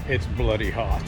it's bloody hot.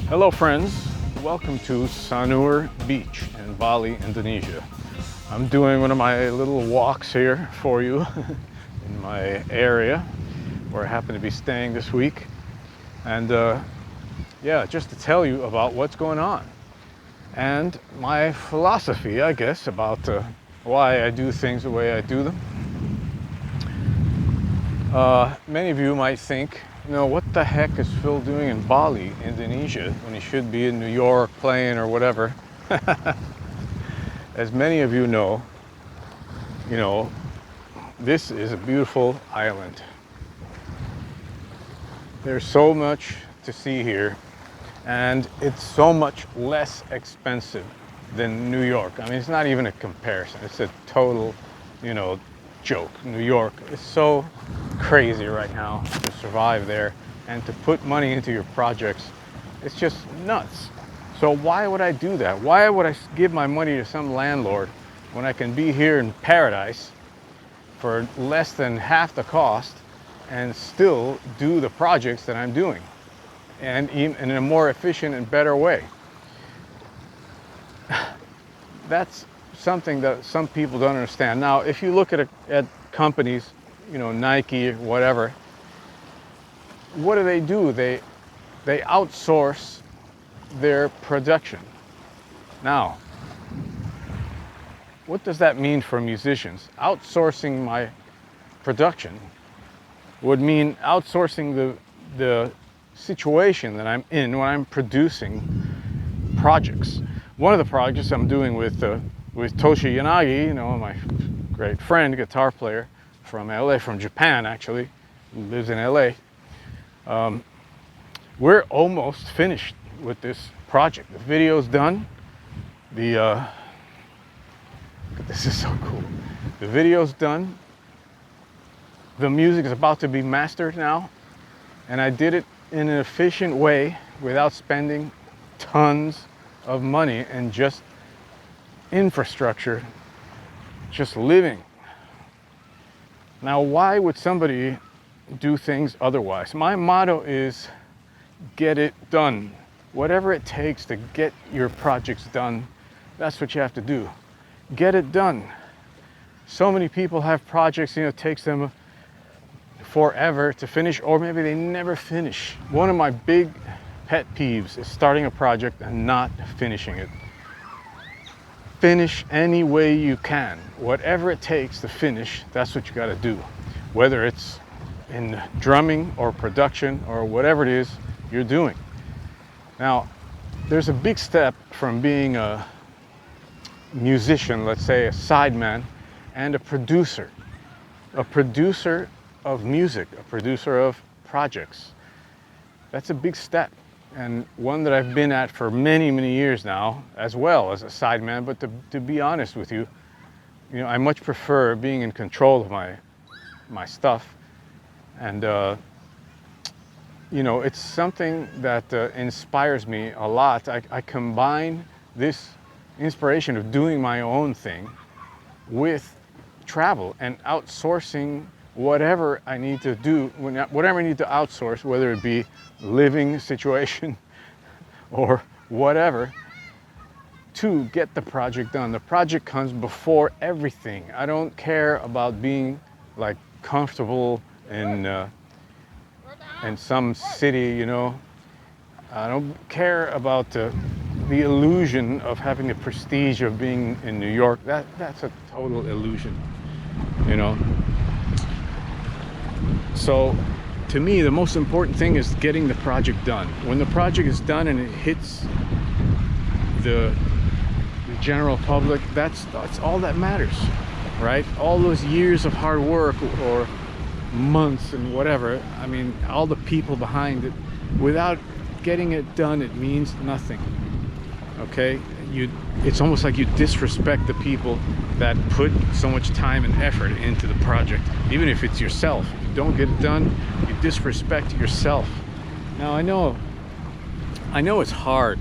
Hello friends, welcome to Sanur Beach in Bali, Indonesia. I'm doing one of my little walks here for you in my area where I happen to be staying this week. And yeah, just to tell you about what's going on and my philosophy, I guess, about why I do things the way I do them. Many of you might think, what the heck is Phil doing in Bali, Indonesia, when he should be in New York playing or whatever? As many of you know, this is a beautiful island. There's so much to see here, and it's so much less expensive than New York. I mean, it's not even a comparison. It's a total, joke. New York is so crazy right now to survive there and to put money into your projects. It's just nuts. So why would I do that? Why would I give my money to some landlord when I can be here in paradise for less than half the cost and still do the projects that I'm doing, and in a more efficient and better way? That's something that some people don't understand. Now, if you look at companies, Nike, whatever, what do? They outsource their production. Now, what does that mean for musicians? Outsourcing my production would mean outsourcing the situation that I'm in when I'm producing projects. One of the projects I'm doing with Toshi Yanagi, my great friend, guitar player from LA, from Japan actually, who lives in LA. We're almost finished with this project. The video's done. This is so cool. The video's done. The music is about to be mastered now, and I did it in an efficient way without spending tons of money and just infrastructure, just living. Now, why would somebody do things otherwise? My motto is get it done. Whatever it takes to get your projects done, that's what you have to do. Get it done. So many people have projects, it takes them forever to finish, or maybe they never finish. One of my big pet peeves is starting a project and not finishing it. Finish any way you can. Whatever it takes to finish, that's what you got to do. Whether it's in drumming or production or whatever it is you're doing. Now, there's a big step from being a musician, let's say a sideman, and a producer. A producer of music, a producer of projects. That's a big step, and one that I've been at for many, many years now, as well as a sideman. But to be honest with you, I much prefer being in control of my stuff, and it's something that inspires me a lot. I combine this inspiration of doing my own thing with travel and outsourcing whatever I need to do, whatever I need to outsource, whether it be living situation or whatever, to get the project done. The project comes before everything. I don't care about being like comfortable in some city, I don't care about the illusion of having the prestige of being in New York. That's a total illusion, So to me, the most important thing is getting the project done. When the project is done and it hits the general public, that's all that matters, right? All those years of hard work or months and whatever, all the people behind it, without getting it done, it means nothing. okay, it's almost like you disrespect the people that put so much time and effort into the project. Even if it's yourself, if you don't get it done, you disrespect yourself. Now I know it's hard,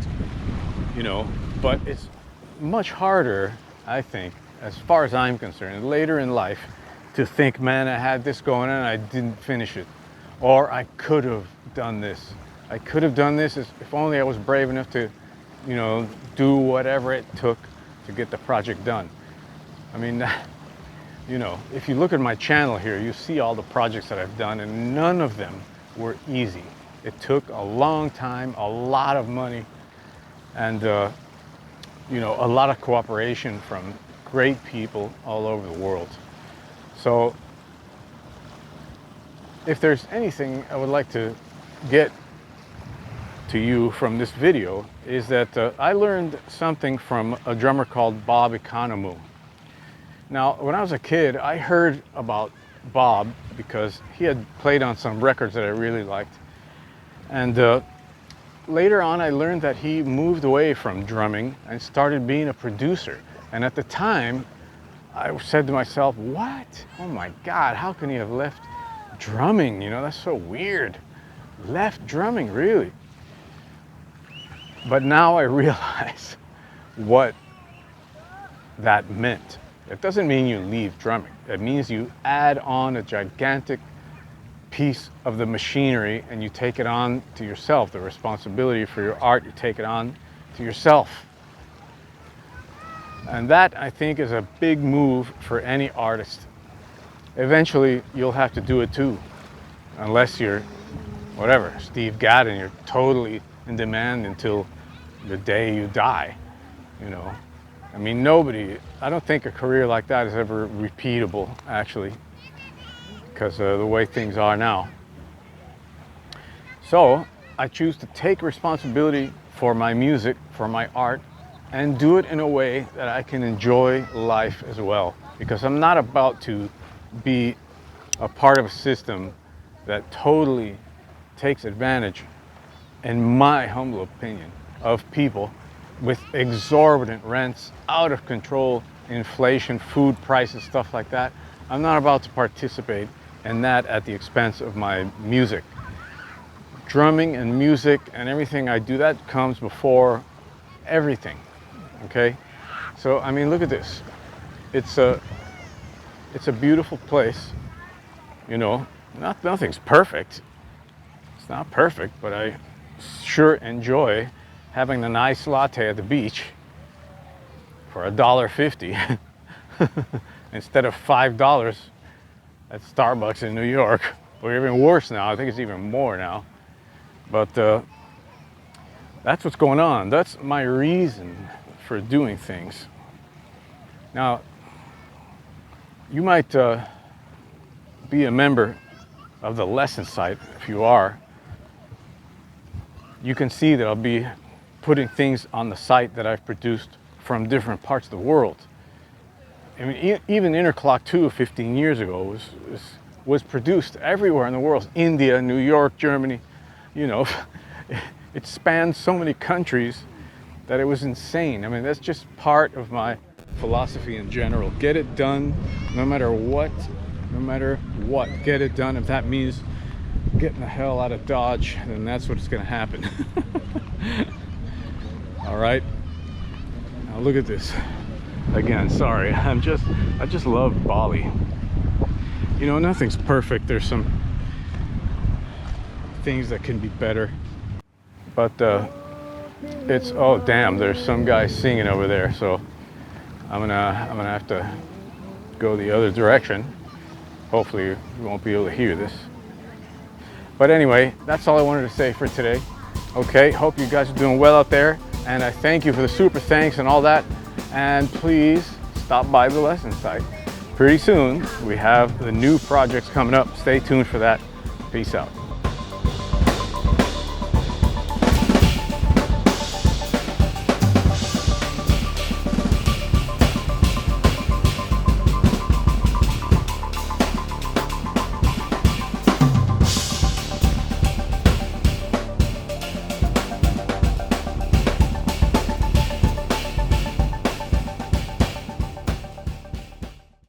you know, but it's much harder, I think, as far as I'm concerned, later in life, to think, man, I had this going on and I didn't finish it, or I could have done this. I could have done this if only I was brave enough to, you know, do whatever it took to get the project done. I mean, you know, if you look at my channel here, you see all the projects that I've done, and none of them were easy. It took a long time, a lot of money, and you know, a lot of cooperation from great people all over the world. So if there's anything I would like to get to you from this video, is that I learned something from a drummer called Bob Economou. Now, when I was a kid, I heard about Bob because he had played on some records that I really liked. And later on, I learned that he moved away from drumming and started being a producer. And at the time, I said to myself, what? Oh my God, how can he have left drumming? You know, that's so weird. Left drumming, really? But now I realize what that meant. It doesn't mean you leave drumming. It means you add on a gigantic piece of the machinery and you take it on to yourself. The responsibility for your art, you take it on to yourself. And that, I think, is a big move for any artist. Eventually, you'll have to do it too. Unless you're, whatever, Steve Gadd, and you're totally in demand until the day you die, you know. I mean, I don't think a career like that is ever repeatable, actually, because of the way things are now. So I choose to take responsibility for my music, for my art, and do it in a way that I can enjoy life as well. Because I'm not about to be a part of a system that totally takes advantage, in my humble opinion, of people with exorbitant rents, out of control inflation, food prices, stuff like that. I'm not about to participate in that at the expense of my music. Drumming and music and everything I do, that comes before everything, okay? So, I mean, look at this. It's a beautiful place, you know. Nothing's perfect. It's not perfect, but I sure enjoy having a nice latte at the beach for $1.50 instead of $5 at Starbucks in New York, or even worse now. I think it's even more now. But that's what's going on. That's my reason for doing things. Now, you might be a member of the lesson site. If you are, you can see that I'll be putting things on the site that I've produced from different parts of the world. I mean, even Interclock 2 15 years ago was produced everywhere in the world. India, New York, Germany, you know. It spanned so many countries that it was insane. I mean, that's just part of my philosophy in general. Get it done no matter what, get it done. If that means getting the hell out of Dodge, then that's what's gonna happen. All right, now look at this. Again, sorry, I just love Bali. You know, nothing's perfect. There's some things that can be better, but it's, oh damn, there's some guy singing over there, so I'm gonna have to go the other direction. Hopefully you won't be able to hear this. But anyway, that's all I wanted to say for today. Okay, hope you guys are doing well out there, and I thank you for the super thanks and all that. And please stop by the lesson site. Pretty soon we have the new projects coming up. Stay tuned for that. Peace out.